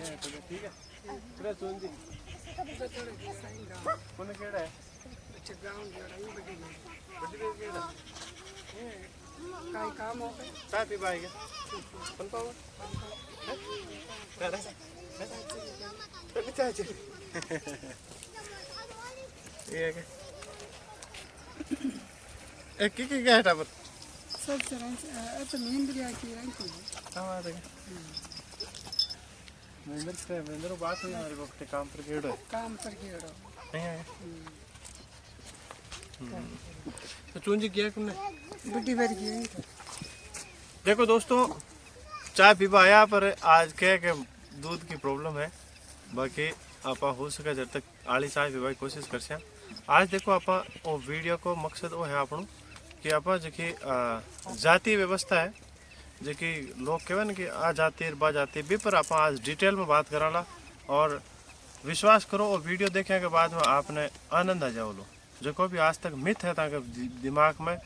ठीक है थोड़ा सुन दी कौन केड़ा है अच्छा ग्राउंड लड़ाई बड़ी केड़ा काय काम हो चाय पी पाएगा कौन पाओ अरे तो चाय चाहिए ये क्या एक क्या है टावर सब चरण अच्छा महेंद्र की रंग को हाँ देख महेंद्र बात हुई हमारे वक्त काम पर गेड़ो नहीं है तो चूंजी किया तुमने बड़ी बार की देखो दोस्तों चाय पीवा आया पर आज क्या है कि दूध की प्रॉब्लम है बाकी आप हो सके जब तक आली चाय पीवा की कोशिश कर से आज देखो आप वीडियो को मकसद वो है आपनों कि आप जी जातीय व्यवस्था है जी लोग कहवे ना कि आ जाती बा जाती भी पर आप आज डिटेल में बात कराला और विश्वास करो और वीडियो देखने के बाद में आपने आनंद आ जाओ लो जो भी आज तक मिथ है ताकि दिमाग में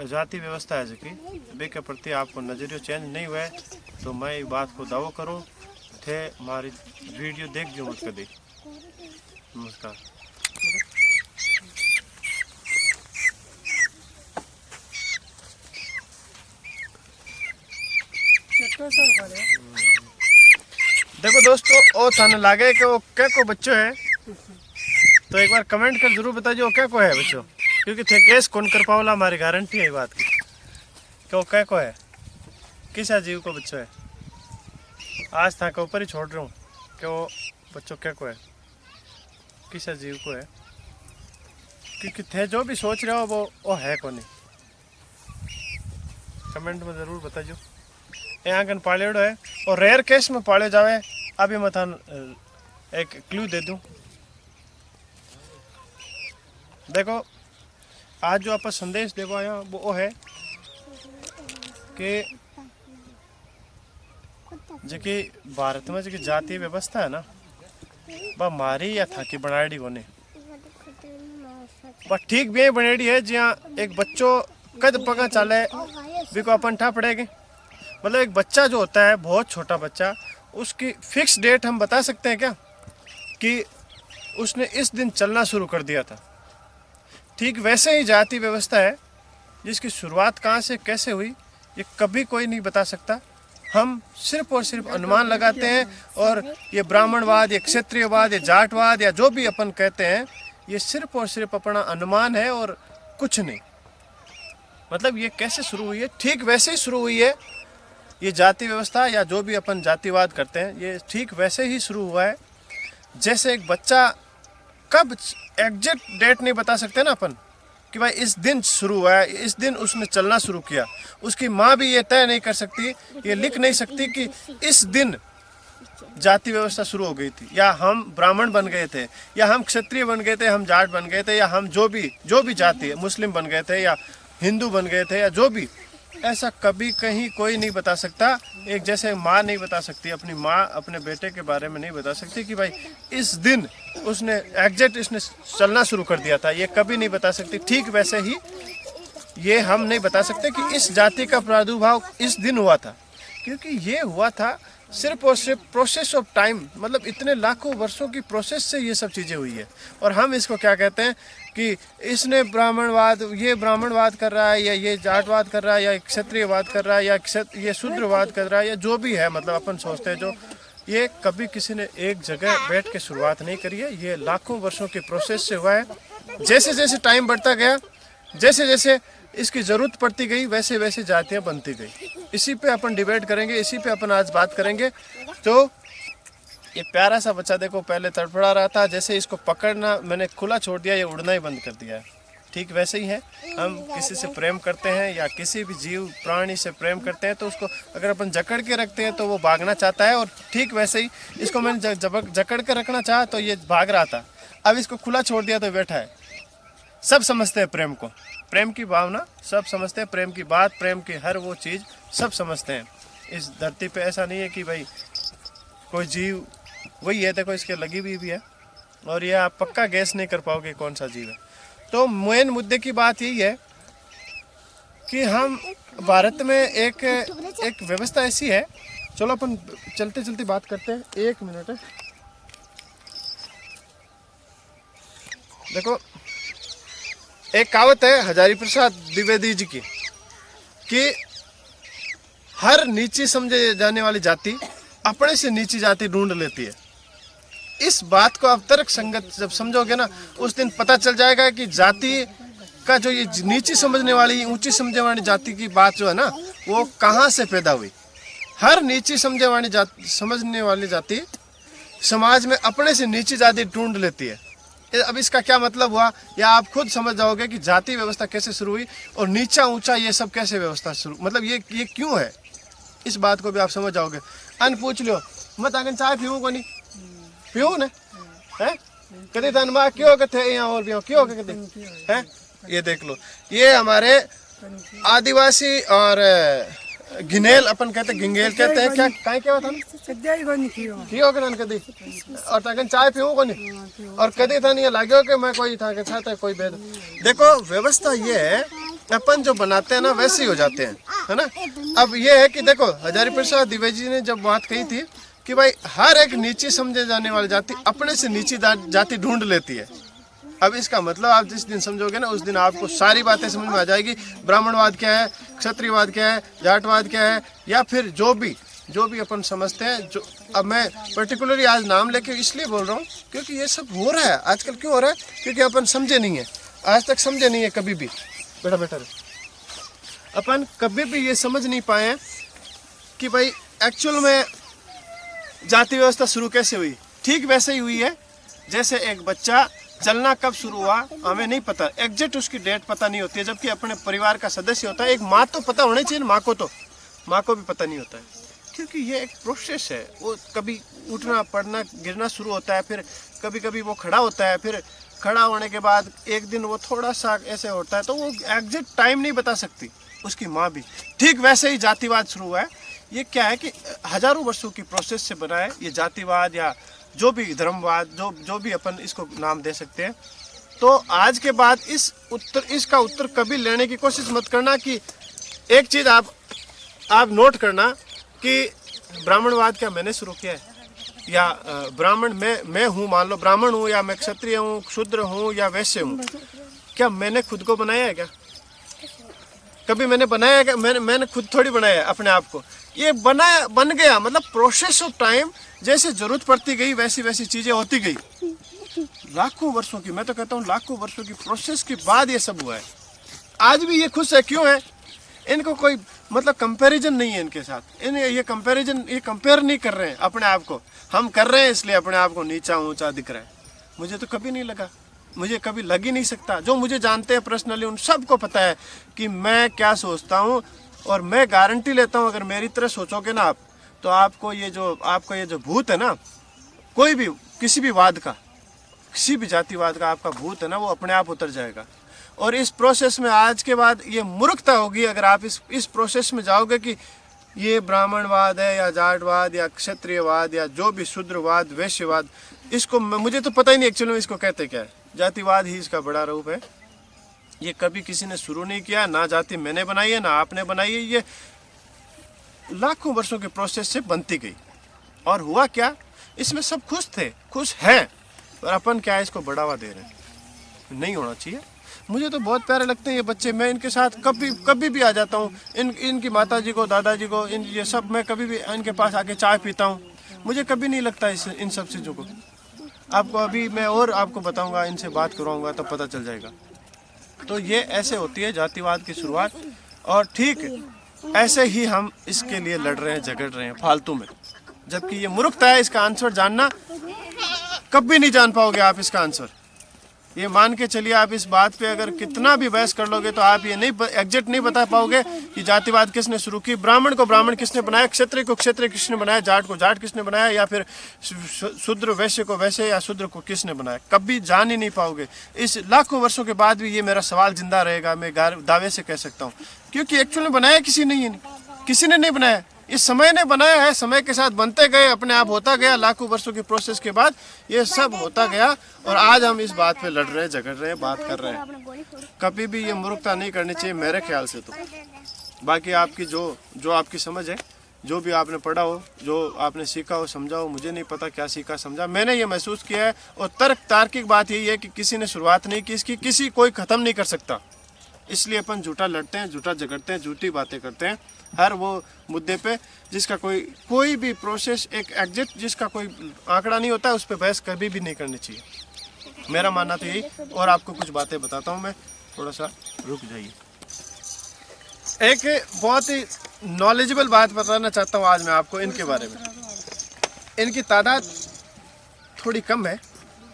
जाति व्यवस्था है जी बे के प्रति आपको नजरियो चेंज नहीं हुआ है तो मैं एक बात को दावो करूं थे हमारी वीडियो देख जो मत कभी नमस्कार देखो दोस्तों ओ थाने लागे कि वो क्या को बच्चों है तो एक बार कमेंट कर जरूर बताइए वो क्या को है बच्चों क्योंकि थे गेस कौन कर पाओला हमारी गारंटी है बात की कि वो क्या को है किसा जीव को बच्चों है आज था के ऊपर ही छोड़ रहा हूँ कि वो बच्चों क्या को है किसा जीव को है क्योंकि थे जो भी सोच रहे हो वो है को नहीं कमेंट में जरूर बताइए यहाँ कन पालेड़ो है और रेयर केस में पाले जावे अभी मैं थान एक क्लू दे दूं देखो आज जो आप संदेश देवा आया वो है कि जी भारत में जी जातीय व्यवस्था है ना वह मारी या था कि बनाड़ी कोने वह ठीक भी बनाड़ी है जहाँ एक बच्चों कद पगा चाले भी को अपन ठा पड़ेगी मतलब एक बच्चा जो होता है बहुत छोटा बच्चा उसकी फिक्स डेट हम बता सकते हैं क्या कि उसने इस दिन चलना शुरू कर दिया था ठीक वैसे ही जाति व्यवस्था है जिसकी शुरुआत कहाँ से कैसे हुई ये कभी कोई नहीं बता सकता हम सिर्फ और सिर्फ अनुमान लगाते हैं और ये ब्राह्मणवाद या क्षत्रियवाद या जाटवाद या जो भी अपन कहते हैं ये सिर्फ और सिर्फ अपना अनुमान है और कुछ नहीं मतलब ये कैसे शुरू हुई है ठीक वैसे ही शुरू हुई है ये जाति व्यवस्था या जो भी अपन जातिवाद करते हैं ये ठीक वैसे ही शुरू हुआ है जैसे एक बच्चा कब एग्जैक्ट डेट नहीं बता सकते ना अपन कि भाई इस दिन शुरू हुआ है इस दिन उसने चलना शुरू किया उसकी माँ भी ये तय नहीं कर सकती ये लिख नहीं सकती कि इस दिन जाति व्यवस्था शुरू हो गई थी या हम ब्राह्मण बन गए थे या हम क्षत्रिय बन गए थे हम जाट बन गए थे या हम जो भी जाति है मुस्लिम बन गए थे या हिंदू बन गए थे या जो भी ऐसा कभी कहीं कोई नहीं बता सकता एक जैसे माँ नहीं बता सकती अपनी माँ अपने बेटे के बारे में नहीं बता सकती कि भाई इस दिन उसने एग्जैक्ट इसने चलना शुरू कर दिया था ये कभी नहीं बता सकती ठीक वैसे ही ये हम नहीं बता सकते कि इस जाति का प्रादुर्भाव इस दिन हुआ था क्योंकि ये हुआ था सिर्फ और सिर्फ प्रोसेस ऑफ टाइम मतलब इतने लाखों वर्षों की प्रोसेस से ये सब चीज़ें हुई है और हम इसको क्या कहते हैं कि इसने ब्राह्मणवाद कर रहा है या ये जाटवाद कर रहा है या क्षत्रियवाद कर रहा है या ये शूद्रवाद कर रहा है या जो भी है मतलब अपन सोचते हैं जो ये कभी किसी ने एक जगह बैठ के शुरुआत नहीं करी है ये लाखों वर्षों के प्रोसेस से हुआ है जैसे जैसे टाइम बढ़ता गया जैसे जैसे इसकी ज़रूरत पड़ती गई वैसे वैसे जातियाँ बनती गई इसी पे अपन डिबेट करेंगे इसी पे अपन आज बात करेंगे तो ये प्यारा सा बच्चा देखो पहले तड़फड़ा रहा था जैसे इसको पकड़ना मैंने खुला छोड़ दिया ये उड़ना ही बंद कर दिया है ठीक वैसे ही है हम किसी से प्रेम करते हैं या किसी भी जीव प्राणी से प्रेम करते हैं तो उसको अगर अपन जकड़ के रखते हैं तो वो भागना चाहता है और ठीक वैसे ही इसको मैंने जकड़ के रखना चाहा तो ये भाग रहा था अब इसको खुला छोड़ दिया तो बैठा है सब समझते हैं प्रेम की भावना सब समझते हैं प्रेम की बात प्रेम की हर वो चीज़ सब समझते हैं इस धरती पे ऐसा नहीं है कि भाई कोई जीव वही है देखो इसके लगी हुई भी है और ये आप पक्का गैस नहीं कर पाओगे कौन सा जीव है तो मेन मुद्दे की बात यही है कि हम भारत में एक व्यवस्था ऐसी है चलो अपन चलते चलते बात करते हैं, 1 मिनट है। देखो एक कहावत है हजारी प्रसाद द्विवेदी जी की कि हर नीची समझे जाने वाली जाति अपने से नीची जाति ढूंढ लेती है। इस बात को आप तर्क संगत जब समझोगे ना, उस दिन पता चल जाएगा कि जाति का जो ये नीची समझने वाली ऊंची समझने वाली जाति की बात जो है ना, वो कहाँ से पैदा हुई। हर नीची समझने वाली जाति समाज में अपने से नीची जाति ढूंढ लेती है। अब इसका क्या मतलब हुआ, या आप खुद समझ जाओगे कि जाति व्यवस्था कैसे शुरू हुई और नीचा ऊंचा ये सब कैसे व्यवस्था शुरू, मतलब ये क्यों है, इस बात को भी आप समझ जाओगे। अन पूछ लो मत आगे चाय पीऊँ को नहीं पीऊँ ने है कभी धन माँ क्यों कहते यहाँ और भी क्यों कहते हैं। ये देख लो, ये हमारे आदिवासी और गिनेल अपन कहते गिंगेल कहते हैं, क्या काहे क्या था कियो के धन कदी और ताकन चाय पीऊँ को नहीं और कदी था नहीं लाग्यो कि मैं कोई था के साथ कोई भेद। देखो व्यवस्था ये है अपन जो बनाते हैं ना वैसे ही हो जाते हैं, है ना। अब ये है कि देखो हजारी प्रसाद द्विवेदी जी ने जब बात कही थी कि भाई हर एक नीची समझे जाने वाली जाति अपने से नीची जाति ढूंढ लेती है। अब इसका मतलब आप जिस दिन समझोगे ना उस दिन आपको सारी बातें समझ में आ जाएगी। ब्राह्मणवाद क्या है, क्षत्रियवाद क्या है, जाटवाद क्या है, या फिर जो भी अपन समझते हैं। जो अब मैं पर्टिकुलरली आज नाम लेके इसलिए बोल रहा हूँ क्योंकि ये सब हो रहा है आजकल। क्यों हो रहा है, क्योंकि अपन समझे नहीं है, आज तक समझे नहीं है। कभी भी बेटा अपन कभी भी ये समझ नहीं पाए हैं कि भाई एक्चुअल में जाति व्यवस्था शुरू कैसे हुई। ठीक वैसे ही हुई है जैसे एक बच्चा चलना कब शुरू हुआ हमें नहीं पता, एग्जैक्ट उसकी डेट पता नहीं होती है, जबकि अपने परिवार का सदस्य होता है। एक माँ तो पता होना चाहिए, माँ को भी पता नहीं होता है, क्योंकि ये एक प्रोसेस है। वो कभी उठना पड़ना गिरना शुरू होता है, फिर कभी कभी वो खड़ा होता है, फिर खड़ा होने के बाद एक दिन वो थोड़ा सा ऐसे होता है, तो वो एग्जैक्ट टाइम नहीं बता सकती उसकी माँ भी। ठीक वैसे ही जातिवाद शुरू हुआ है। ये क्या है कि हजारों वर्षों की प्रोसेस से बना है ये जातिवाद, या जो भी धर्मवाद, जो भी अपन इसको नाम दे सकते हैं। तो आज के बाद इसका उत्तर कभी लेने की कोशिश मत करना। कि एक चीज़ आप नोट करना कि ब्राह्मणवाद क्या मैंने शुरू किया है, या ब्राह्मण मैं हूँ, मान लो ब्राह्मण हूँ, या मैं क्षत्रिय हूँ, शूद्र हूँ, या वैश्य हूँ, क्या मैंने खुद को बनाया है क्या? कभी मैंने बनाया है क्या? मैंने खुद थोड़ी बनाया है अपने आप को। ये बन गया, मतलब प्रोसेस ऑफ टाइम, जैसे जरूरत पड़ती गई वैसी वैसी चीजें होती गई। लाखों वर्षों की, मैं तो कहता हूँ लाखों वर्षों की प्रोसेस के बाद ये सब हुआ है। आज भी ये खुश है, क्यों है? इनको कोई मतलब कंपैरिजन नहीं है इनके साथ। ये कंपेयर नहीं कर रहे हैं अपने आप को। हम कर रहे हैं इसलिए अपने आप को नीचा ऊंचा दिख रहा है। मुझे तो कभी नहीं लगा, मुझे कभी लग ही नहीं सकता। जो मुझे जानते हैं पर्सनली उन सबको पता है कि मैं क्या सोचता हूँ, और मैं गारंटी लेता हूँ अगर मेरी तरह सोचोगे ना आप, तो आपको ये जो भूत है ना, कोई भी किसी भी वाद का, किसी भी जातिवाद का आपका भूत है ना, वो अपने आप उतर जाएगा। और इस प्रोसेस में आज के बाद ये मूर्खता होगी अगर आप इस प्रोसेस में जाओगे कि ये ब्राह्मणवाद है या जाटवाद या क्षत्रियवाद या जो भी शूद्रवाद, वैश्यवाद, इसको मुझे तो पता ही नहीं एक्चुअली में इसको कहते क्या है। जातिवाद ही इसका बड़ा रूप है। ये कभी किसी ने शुरू नहीं किया, ना जाति मैंने बनाई है ना आपने बनाई है। ये लाखों वर्षों के प्रोसेस से बनती गई। और हुआ क्या, इसमें सब खुश थे, खुश हैं, पर अपन क्या इसको बढ़ावा दे रहे हैं। नहीं होना चाहिए। मुझे तो बहुत प्यारे लगते हैं ये बच्चे। मैं इनके साथ कभी भी आ जाता हूँ। इनकी माताजी को, दादाजी को, ये सब मैं कभी भी इनके पास आके चाय पीता हूँ। मुझे कभी नहीं लगता इन सब चीज़ों को। आपको अभी मैं और आपको बताऊंगा, इनसे बात करवाऊंगा तब पता चल जाएगा। तो ये ऐसे होती है जातिवाद की शुरुआत। और ठीक ऐसे ही हम इसके लिए लड़ रहे हैं, झगड़ रहे हैं फालतू में, जबकि ये मूर्खता है। इसका आंसर जानना कभी नहीं जान पाओगे आप इसका आंसर। ये मान के चलिए, आप इस बात पे अगर कितना भी बहस कर लोगे तो आप ये नहीं एग्जैक्ट नहीं बता पाओगे कि जातिवाद किसने शुरू की, ब्राह्मण को ब्राह्मण किसने बनाया, क्षत्रिय को क्षत्रिय किसने बनाया, जाट को जाट किसने बनाया, या फिर शूद्र वैश्य को वैश्य या शूद्र को किसने बनाया। कभी जान ही नहीं पाओगे। इस लाखों वर्षों के बाद भी ये मेरा सवाल जिंदा रहेगा, मैं दावे से कह सकता हूँ, क्योंकि एक्चुअली बनाया किसी ने नहीं बनाया। इस समय ने बनाया है, समय के साथ बनते गए, अपने आप होता गया। लाखों वर्षों के प्रोसेस के बाद ये सब होता गया, और आज हम इस बात पे लड़ रहे हैं, झगड़ रहे हैं, बात कर रहे हैं। कभी भी ये मूर्खता नहीं करनी चाहिए मेरे ख्याल से। तो बाकी आपकी जो आपकी समझ है जो भी आपने पढ़ा हो, जो आपने सीखा हो, समझा हो, मुझे नहीं पता क्या सीखा समझा, मैंने ये महसूस किया है। और तार्किक बात यही है कि किसी ने शुरुआत नहीं की इसकी, किसी कोई ख़त्म नहीं कर सकता। इसलिए अपन झूठा लड़ते हैं, झूठा झगड़ते हैं, झूठी बातें करते हैं हर वो मुद्दे पे जिसका कोई भी प्रोसेस, एक एग्जिट जिसका कोई आंकड़ा नहीं होता है, उस पर बहस कभी भी नहीं करनी चाहिए। मेरा मानना तो यही। और आपको कुछ बातें बताता हूँ मैं, थोड़ा सा रुक जाइए। एक बहुत ही नॉलेजेबल बात बताना चाहता हूँ आज मैं आपको इनके बारे में। इनकी तादाद थोड़ी कम है,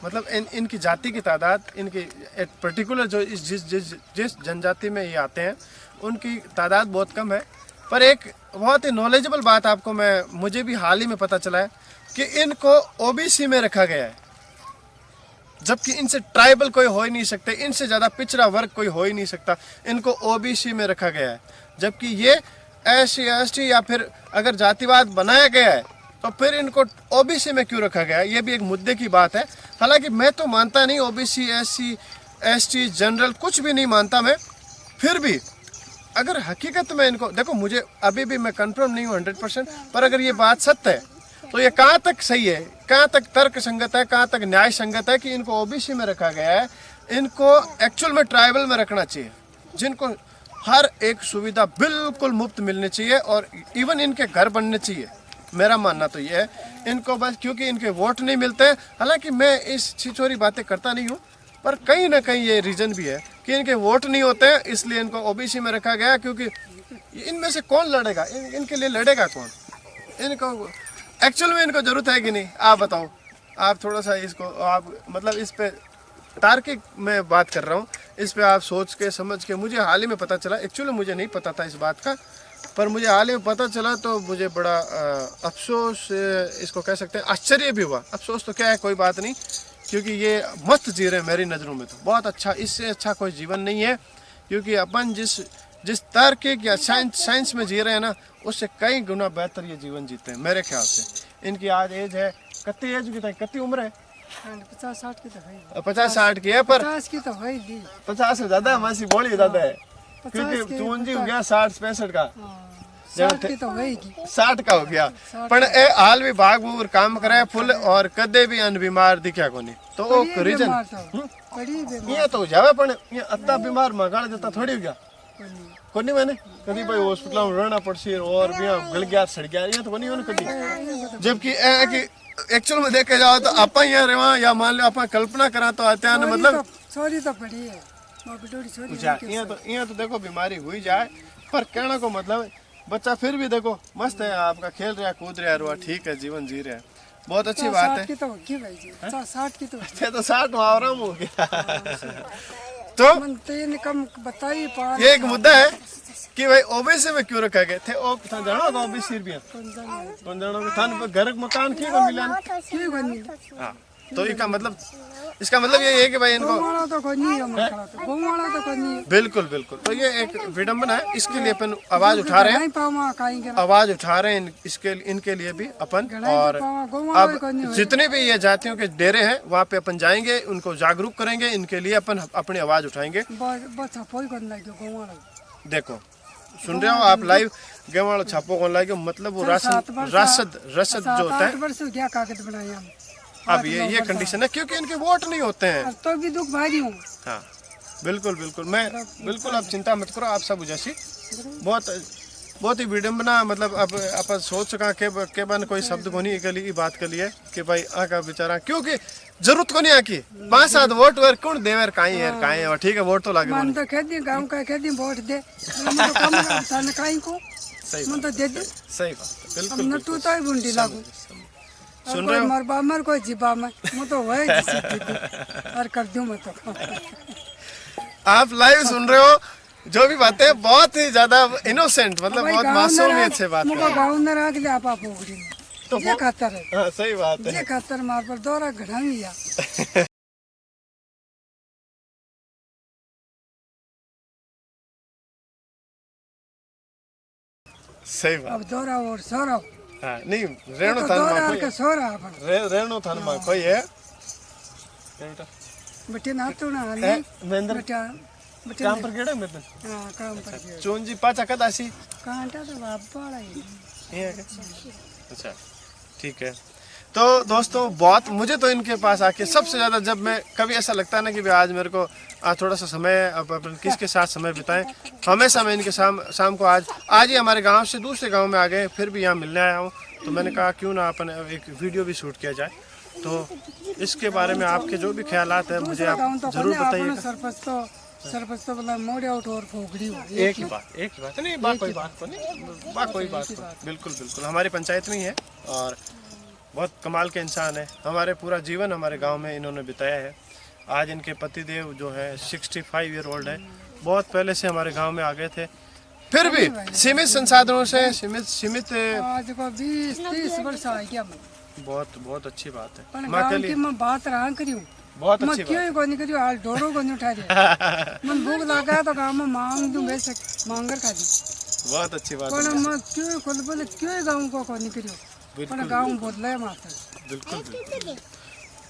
मतलब इनकी जाति की तादाद, इनकी एक पर्टिकुलर जो जिस जनजाति में ये आते हैं उनकी तादाद बहुत कम है। पर एक बहुत ही नॉलेजेबल बात आपको मुझे भी हाल ही में पता चला है कि इनको ओबीसी में रखा गया है, जबकि इनसे ट्राइबल कोई हो ही नहीं सकते, इनसे ज़्यादा पिछड़ा वर्ग कोई हो ही नहीं सकता। इनको ओबीसी में रखा गया है, जबकि ये SC ST या फिर अगर जातिवाद बनाया गया है तो फिर इनको ओबीसी में क्यों रखा गया है, ये भी एक मुद्दे की बात है। हालांकि मैं तो मानता नहीं ओबीसी SC ST जनरल, कुछ भी नहीं मानता मैं। फिर भी अगर हकीकत में इनको देखो, मुझे अभी भी मैं कंफर्म नहीं हूँ 100%, पर अगर ये बात सत्य है तो ये कहाँ तक सही है, कहाँ तक तर्क संगत है, कहाँ तक न्याय संगत है कि इनको ओबीसी में रखा गया है। इनको एक्चुअल में ट्राइबल में रखना चाहिए, जिनको हर एक सुविधा बिल्कुल मुफ्त मिलनी चाहिए और इवन इनके घर बनने चाहिए। मेरा मानना तो ये है। इनको बस क्योंकि इनके वोट नहीं मिलते, हालांकि मैं इस छिछोरी बातें करता नहीं हूँ, पर कहीं ना कहीं ये रीज़न भी है कि इनके वोट नहीं होते हैं, इसलिए इनको ओबीसी में रखा गया। क्योंकि इनमें से कौन लड़ेगा, इनके लिए लड़ेगा कौन? इनको एक्चुअल में इनको ज़रूरत है कि नहीं, आप बताओ। आप थोड़ा सा इसको आप मतलब इस पे तार्किक मैं बात कर रहा हूँ, इस पे आप सोच के समझ के। मुझे हाल ही में पता चला, एक्चुअली मुझे नहीं पता था इस बात का, पर मुझे हाल ही में पता चला तो मुझे बड़ा अफसोस, इसको कह सकते हैं आश्चर्य भी हुआ। अफसोस तो क्या है, कोई बात नहीं, क्योंकि ये मस्त जी रहे हैं मेरी नज़रों में तो बहुत अच्छा। इससे अच्छा कोई जीवन नहीं है, क्योंकि अपन जिस तार्किक या साइंस में जी रहे हैं ना, उससे कई गुना बेहतर ये जीवन जीते हैं मेरे ख्याल से। इनकी आज एज है, कितनी एज की, कितनी उम्र है? 50-60 की तो है। 50-60 की है, पर 50 की तो है दी। 50 से ज्यादा हमारी बोली ज्यादा है, क्योंकि चूंजी हो गया 60-65 का, 60 की तो है की। 60 का हो गया। पर ए हाल भी भाग भूर काम करे फुल और कदे भी अन बीमार दिखा कोनी, तो वो रीजन ये तो जावे, पण ये अत्ता बीमार मगाड़ देता थोड़ी हो गया कोनी। मैंने कभी भाई हॉस्पिटल में रहना पड़सी और भी गल गया सड़ गया, ये तो कोनी होने कभी। जबकि ए कि एक्चुअल में देखे जाओ तो आप यहाँ रहा या मान लो आप कल्पना करा तो आते हैं, मतलब छोरी तो बड़ी है, यहाँ तो देखो बीमारी हुई जाए, पर कहने को मतलब बच्चा फिर भी देखो मस्त है, आपका खेल रहा कूद रहा है, ठीक है, जीवन जी रहा है, बहुत अच्छी बात है। 60 की तो होगी भाई जी, 60 की तो 60 आराम हो गया। तो कम बताइए। ये एक मुद्दा है कि भाई ओबीसी में क्यों रखा गए थे। ओ जानो का ओबीसी भी कौन जानो के थान पर घर मकान की को मिला। हां, तो इसका मतलब ये है कि भाई इनको बिल्कुल तो ये एक विडंबना है। इसके लिए अपन आवाज उठा रहे हैं, इनके लिए भी अपन। और अब जितने भी ये जातियों के डेरे हैं वहाँ पे अपन जाएंगे, उनको जागरूक करेंगे, इनके लिए अपन अपनी आवाज उठाएंगे। देखो सुन रहे हो आप लाइव, गेवाड़ो छापो कौन लागे, मतलब वो रसद जो होता है। अब ये कंडीशन है क्योंकि इनके वोट नहीं होते हैं, तो भी दुख भारी हूँ। हाँ बिल्कुल मैं बिल्कुल, आप चिंता मत करो, आप सब जैसी बहुत ही विडम्बना। मतलब अब आप सोच सका के बन कोई शब्द को नहीं के लिए बात के लिए कि भाई आका बेचारा, क्योंकि जरूरत को नहीं आकी 5-7 वोट वर कौन देवर काई है, ठीक है वोट तो लागे मन तो कह दी गांव का कह दी वोट दे, मन तो कम सन काई को मन तो दे दे। सही बात, बिल्कुल न तू तो बुंडी लागू सुन रहे हो। मर कोई जीबा में मैं तो वही और कर दूं मैं तो। आप लाइव सुन रहे हो, जो भी बातें बहुत ही ज्यादा इनोसेंट, मतलब बहुत मासूमियत से बात मुझे गांव में रह के आप पोगड़ी तो ये खातर है। हां सही बात है, ये खातर मार पर दौरा घड़ा लिया। सही बात। अब दौरा और सोरा हाँ नहीं रेणु थान में कोई सोरा रेणु थान में कोई है बेटे ना तो ना नहीं महेंद्र बेटा काम पर गेड़े में तो हां काम पर चोंजी पाचा कदासी कांटा तो बाप बड़ा है। ये है क्या? अच्छा ठीक है। तो दोस्तों बहुत मुझे तो इनके पास आके सबसे ज़्यादा जब मैं कभी ऐसा लगता है ना कि भाई आज मेरे को थोड़ा सा समय अपन किसके साथ समय बिताएं, हमेशा मैं इनके शाम को आज ही हमारे गांव से दूसरे गांव में आ गए, फिर भी यहाँ मिलने आया हूँ। तो मैंने कहा क्यों ना अपन एक वीडियो भी शूट किया जाए। तो इसके बारे में आपके जो भी ख्यालात है मुझे आप जरूर बताइएगा। सरपंच तो बोला मोड़े आउट और फोगड़ी हो एक ही बात नहीं, कोई बात को नहीं, कोई बात को बिल्कुल बिल्कुल हमारी पंचायत में ही है और बहुत कमाल के इंसान है। हमारे पूरा जीवन हमारे गांव में इन्होंने बिताया है। आज इनके पतिदेव जो है 65 ईयर ओल्ड है, बहुत पहले से हमारे गांव में आ गए थे, फिर भी सीमित संसाधनों से सीमित आज को 20-30 वर्ष आ गया। बहुत अच्छी बात है। पर गांव की मैं बात रहा करियो, बहुत मैं अच्छी क्यों को नहीं करियो, हाल डोरो को नहीं उठा दिया। मन भूख लगा तो गांव में मांग दूं, वैसे मांगर खा दी। बहुत अच्छी बात पर मैं क्यों खुद बोले क्यों गांव को नहीं करियो, पर गांव बदला है मात्र। बिल्कुल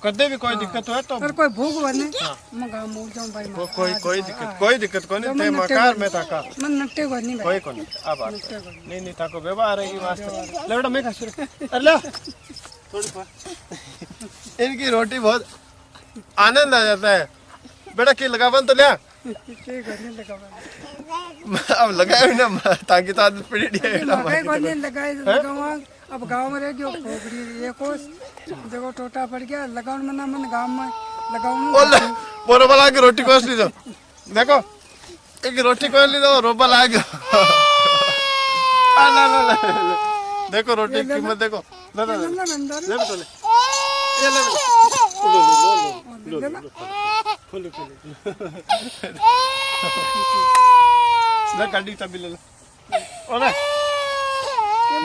कदे भी कोई दिक्कत हो तो पर कोई भूख बने मैं गांव मुड़ जाऊं भाई। कोई दिक्कत को नहीं ते मकार में ताका मन नट्टे को नहीं कोई को नहीं। अब नहीं ताको व्यवहार है वास्ते ले बेटा मैं खा शुरू अरे ला थोड़ी इनकी रोटी बहुत आनंद आ जाता है। बेटा की लगावन तो लिया अब लगाए ना ताकि तो आदत पड़ी लगाए। अब गांव में रह गयो खोपड़ी एक कोस देखो टोटा पड़ गया, लगाउन मना मन गांव में लगाउन बोरो वाला की रोटी कोस ली दो, देखो एक रोटी कोस ली दो रोबा ला गयो। ला देखो रोटी की कीमत देखो, ले ले ले बेटा ले ये ले खोलो ले गाड़ी चाबी ले ले और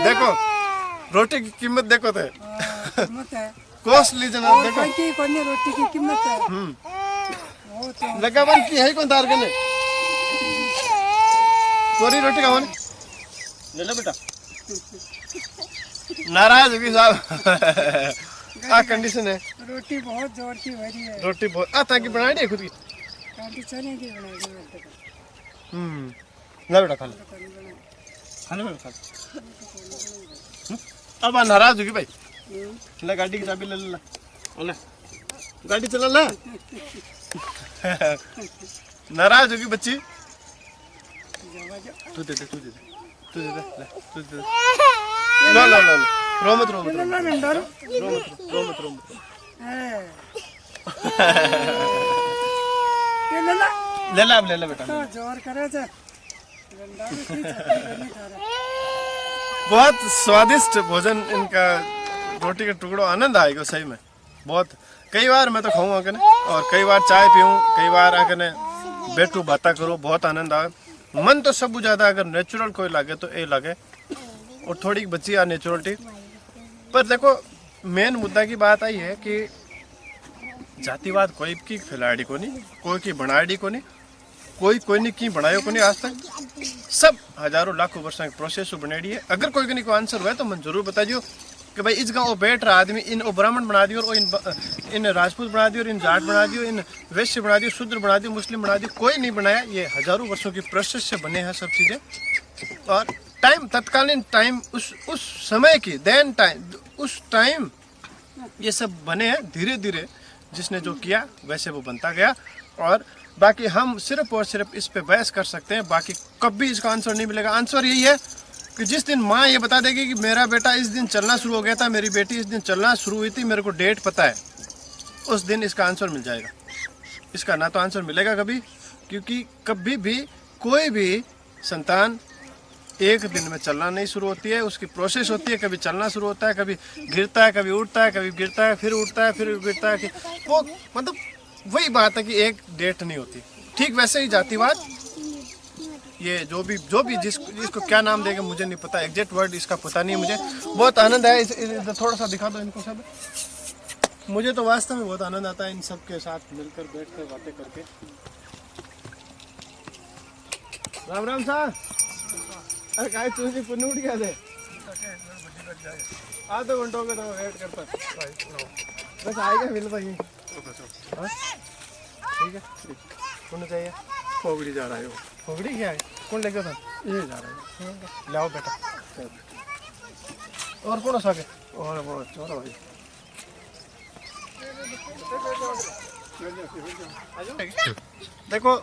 देखो रोटी की कीमत देखो थे कॉस्टली जनाब देखो कोनी रोटी की कीमत है। लगावन की है कौन तार कने पूरी रोटी खावन ले ले बेटा नाराज होगी साहब आ कंडीशन है। रोटी बहुत जोर की भरी है, रोटी बहुत ताकि बना दी खुद की रोटी चने की बनाई ले बेटा खा ले बेटा अब नाराज होगी भाई। ले गाड़ी की चाबी ले ले गाड़ी चला ले नाराज होगी बच्ची। तू दे ला रो मत ले ले बेटा जोर करे थे। बहुत स्वादिष्ट भोजन इनका, रोटी का टुकड़ा आनंद आएगा सही में बहुत। कई बार मैं तो खाऊंगा कि और कई बार चाय पीऊँ, कई बार आकर बैठू बातें करो, बहुत आनंद आए। मन तो सब ज्यादा अगर नेचुरल कोई लगे तो ये लगे और थोड़ी बची आ नेचुरलिटी। पर देखो मेन मुद्दा की बात आई है कि जातिवाद कोई की खिलाड़ी को नहीं, कोई की बनाड़ी को नहीं, कोई नहीं की बनायो को नहीं आज तक। सब हजारों लाखों वर्ष की प्रोसेस बनेड़ी है। अगर कोई को आंसर हुआ तो मैं जरूर बता दियो कि भाई इस गाँव बैठ रहा आदमी इन ब्राह्मण बना दियो और इन राजपूत बना दियो, इन जाट बना दियो, इन वैश्य बना दियो, शूद्र बना दियो, मुस्लिम बना दियो, कोई नहीं बनाया। ये हजारों वर्षों की प्रोसेस से बने हैं सब चीजें। और टाइम तत्कालीन टाइम उस समय की देन टाइम उस टाइम ये सब बने हैं। धीरे धीरे जिसने जो किया वैसे वो बनता गया। और बाकी हम सिर्फ और सिर्फ इस पे बहस कर सकते हैं, बाकी कभी इसका आंसर नहीं मिलेगा। आंसर यही है कि जिस दिन माँ ये बता देगी कि मेरा बेटा इस दिन चलना शुरू हो गया था, मेरी बेटी इस दिन चलना शुरू हुई थी, मेरे को डेट पता है, उस दिन इसका आंसर मिल जाएगा। इसका ना तो आंसर मिलेगा कभी, क्योंकि कभी भी कोई भी संतान एक दिन में चलना नहीं शुरू होती है। उसकी प्रोसेस होती है, कभी चलना शुरू होता है, कभी गिरता है, कभी उठता है, कभी गिरता है, फिर उठता है, फिर गिरता है। वो मतलब वही बात है कि एक डेट नहीं होती। ठीक वैसे ही जातिवाद, ये जो भी जिसको क्या नाम देगा मुझे नहीं पता, एग्जैक्ट वर्ड इसका पता नहीं है मुझे। बहुत आनंद है, थोड़ा सा दिखा दो इनको सब। मुझे तो वास्तव में बहुत आनंद आता है इन सब के साथ मिलकर बैठकर बातें करके। राम राम साहब, अरे काय तुझी पुण्य उठ गया थे, आधे घंटों में तो वेट करता बस आएगा मिल भाई। ठीक है कौन चाहिए? फोगड़ी जा रहा है वो। फोगड़ी क्या है? कौन लेके था? ये जा रहा है। लाओ बेटा और कौन सा के और वो छोड़ो भाई देखो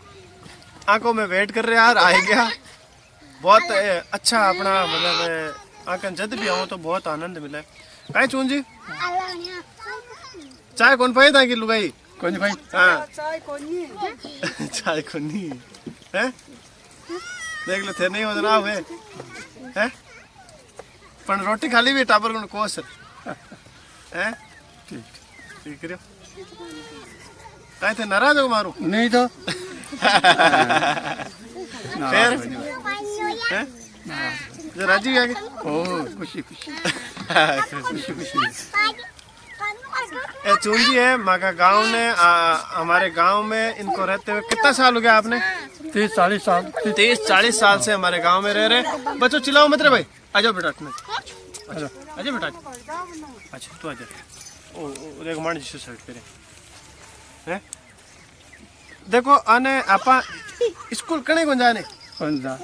आंखों में वेट कर रहे यार आए गया बहुत अच्छा अपना मतलब आंखन जब भी आऊँ तो बहुत आनंद मिला काहे चून जी चाय कौन पाई था कि लुगाई कौन भाई हाँ चाय कोनी चाय को नहीं है देख लो थे नहीं हो रहा हुए हैं पण रोटी खाली भी टाबर को कोस है ठीक ठीक करियो काहे थे नाराज हो मारू नहीं तो फिर हैं जो राजी आगे ओ खुशी खुशी खुशी खुशी ए चूंजी है माका गांव ने हमारे गांव में इनको रहते हुए कितना साल हो गया आपने 30-40 साल 30-40 साल से हमारे गांव में रह रहे बच्चों चिल्लाओ मत रे भाई आ जाओ बेटा अच्छा आ जाओ बेटा अच्छा तू आ जा ओ देखो मान जी साइड पे हैं देखो आने आपा स्कूल कने को जाने कौन सा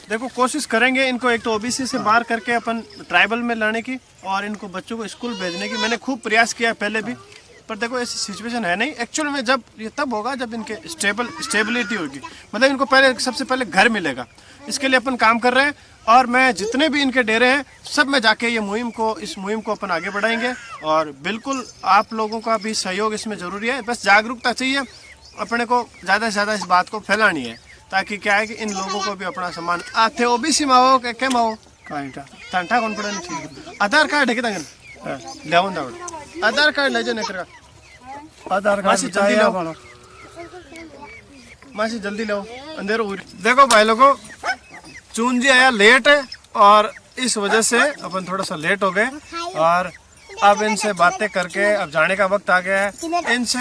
देखो कोशिश करेंगे इनको एक तो ओबीसी से बाहर करके अपन ट्राइबल में लाने की और इनको बच्चों को स्कूल भेजने की मैंने खूब प्रयास किया पहले भी पर देखो ऐसी सिचुएशन है नहीं एक्चुअल में जब ये तब होगा जब इनके स्टेबिलिटी होगी मतलब इनको पहले सबसे पहले घर मिलेगा इसके लिए अपन काम कर रहे हैं और मैं जितने भी इनके डेरे हैं सब में जाके ये इस मुहिम को अपन आगे बढ़ाएंगे और बिल्कुल आप लोगों का भी सहयोग इसमें ज़रूरी है बस जागरूकता चाहिए अपने को ज़्यादा से ज़्यादा इस बात को फैलानी है ताकि क्या है कि इन लोगों को भी अपना सम्मान आते ओबीसी में हो क्या में हो काइटा ठंडा कौन पड़ा नहीं आधार कार्ड है कितना ले आधार कार्ड ले जाने कर आधार मासी कार्ड जल्दी चाहिए लाओ। वाला मासी जल्दी लो अंधेरा हो रही देखो भाई लोगों चून जी आया लेट है और इस वजह से अपन थोड़ा सा लेट हो गए और अब इनसे बातें करके अब जाने का वक्त आ गया है इनसे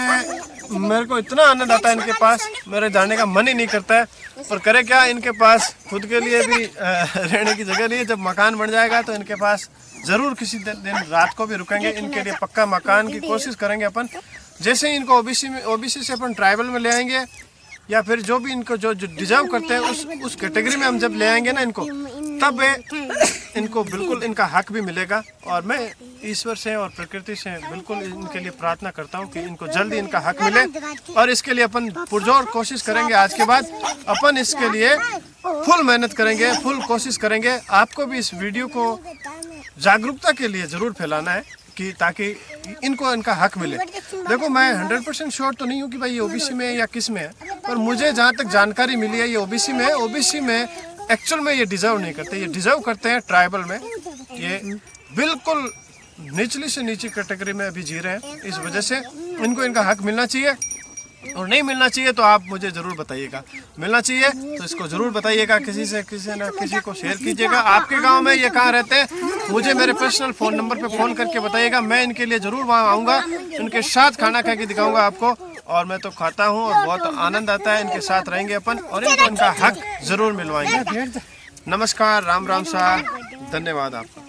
मेरे को इतना आनंद आता है इनके पास मेरे जाने का मन ही नहीं करता है पर करे क्या इनके पास खुद के लिए भी रहने की जगह नहीं है जब मकान बन जाएगा तो इनके पास जरूर किसी दिन रात को भी रुकेंगे इनके लिए पक्का मकान की कोशिश करेंगे अपन जैसे ही इनको ओबीसी से अपन ट्राइबल में ले आएंगे या फिर जो भी इनको जो डिजर्व करते हैं उस कैटेगरी में हम जब ले आएंगे ना इनको तब इनको बिल्कुल इनका हक भी मिलेगा और मैं ईश्वर से और प्रकृति से बिल्कुल इनके लिए प्रार्थना करता हूँ कि इनको जल्दी इनका हक मिले और इसके लिए अपन पुरजोर कोशिश करेंगे आज के बाद अपन इसके लिए फुल मेहनत करेंगे फुल कोशिश करेंगे आपको भी इस वीडियो को जागरूकता के लिए ज़रूर फैलाना है कि ताकि इनको इनका हक मिले देखो मैं 100% श्योर तो नहीं हूँ कि भाई ये ओबीसी में है या किस में है पर मुझे जहाँ तक जानकारी मिली है ये ओबीसी में है ओबीसी में एक्चुअल में ये डिजर्व नहीं करते ये डिजर्व करते हैं ट्राइबल में ये बिल्कुल निचली से नीची कैटेगरी में अभी जी रहे हैं इस वजह से इनको इनका हक मिलना चाहिए और नहीं मिलना चाहिए तो आप मुझे ज़रूर बताइएगा मिलना चाहिए तो इसको ज़रूर बताइएगा किसी ना किसी को शेयर कीजिएगा आपके गांव में ये कहाँ रहते हैं मुझे मेरे पर्सनल फ़ोन नंबर पे फ़ोन करके बताइएगा मैं इनके लिए ज़रूर वहाँ आऊँगा इनके साथ खाना खा के दिखाऊँगा आपको और मैं तो खाता हूँ और बहुत आनंद आता है इनके साथ रहेंगे अपन और इनको इनका हक ज़रूर मिलवाएंगे नमस्कार राम राम साहब धन्यवाद आपका